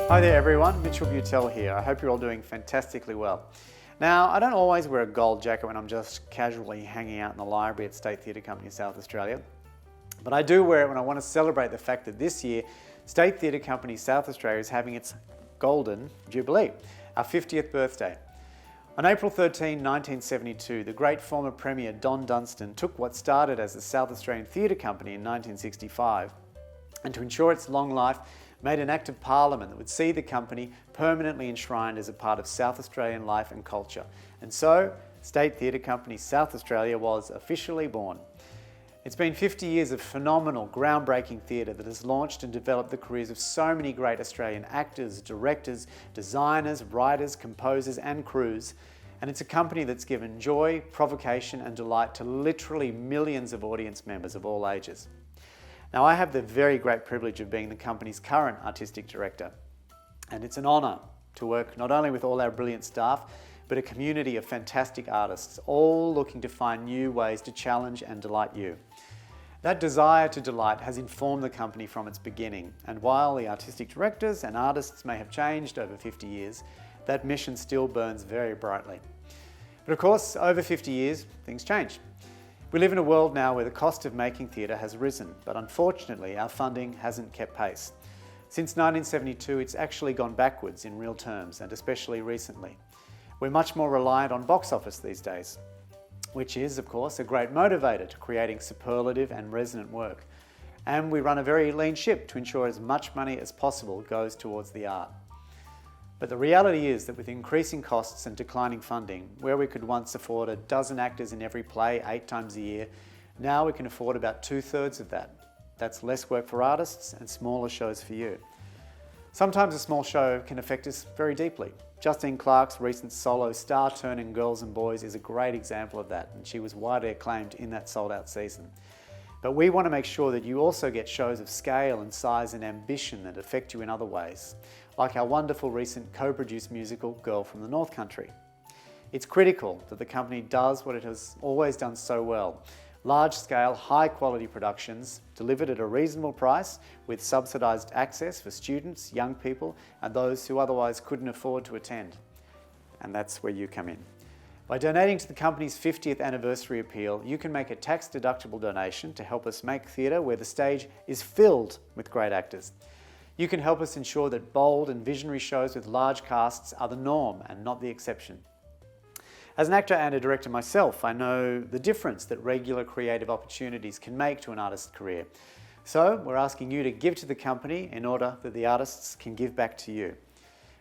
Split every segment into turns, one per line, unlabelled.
Hi there everyone, Mitchell Butel here. I hope you're all doing fantastically well. Now, I don't always wear a gold jacket when I'm just casually hanging out in the library at State Theatre Company South Australia, but I do wear it when I want to celebrate the fact that this year State Theatre Company South Australia is having its Golden Jubilee, our 50th birthday. On April 13, 1972, the great former Premier Don Dunstan took what started as the South Australian Theatre Company in 1965, and to ensure its long life, made an Act of Parliament that would see the company permanently enshrined as a part of South Australian life and culture. And so, State Theatre Company South Australia was officially born. It's been 50 years of phenomenal, groundbreaking theatre that has launched and developed the careers of so many great Australian actors, directors, designers, writers, composers and crews. And it's a company that's given joy, provocation and delight to literally millions of audience members of all ages. Now, I have the very great privilege of being the company's current artistic director, and it's an honour to work not only with all our brilliant staff, but a community of fantastic artists, all looking to find new ways to challenge and delight you. That desire to delight has informed the company from its beginning, and while the artistic directors and artists may have changed over 50 years, that mission still burns very brightly. But of course, over 50 years, things change. We live in a world now where the cost of making theatre has risen, but unfortunately our funding hasn't kept pace. Since 1972, it's actually gone backwards in real terms, and especially recently. We're much more reliant on box office these days, which is, of course, a great motivator to creating superlative and resonant work. And we run a very lean ship to ensure as much money as possible goes towards the art. But the reality is that with increasing costs and declining funding, where we could once afford a dozen actors in every play 8 times a year, now we can afford about 2/3 of that. That's less work for artists and smaller shows for you. Sometimes a small show can affect us very deeply. Justine Clarke's recent solo star turn in Girls and Boys is a great example of that, and she was widely acclaimed in that sold-out season. But we want to make sure that you also get shows of scale and size and ambition that affect you in other ways, like our wonderful recent co-produced musical, Girl from the North Country. It's critical that the company does what it has always done so well: large-scale, high-quality productions delivered at a reasonable price with subsidised access for students, young people and those who otherwise couldn't afford to attend. And that's where you come in. By donating to the company's 50th anniversary appeal, you can make a tax-deductible donation to help us make theatre where the stage is filled with great actors. You can help us ensure that bold and visionary shows with large casts are the norm and not the exception. As an actor and a director myself, I know the difference that regular creative opportunities can make to an artist's career. So we're asking you to give to the company in order that the artists can give back to you.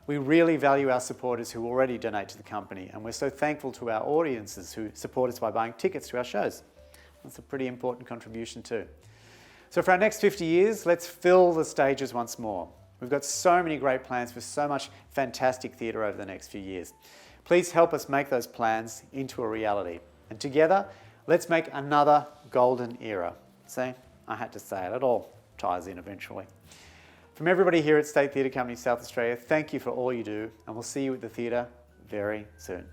We really value our supporters who already donate to the company, and we're so thankful to our audiences who support us by buying tickets to our shows. That's a pretty important contribution too. So for our next 50 years, let's fill the stages once more. We've got so many great plans for so much fantastic theatre over the next few years. Please help us make those plans into a reality. And together, let's make another golden era. See, I had to say it all ties in eventually. From everybody here at State Theatre Company South Australia, thank you for all you do, and we'll see you at the theatre very soon.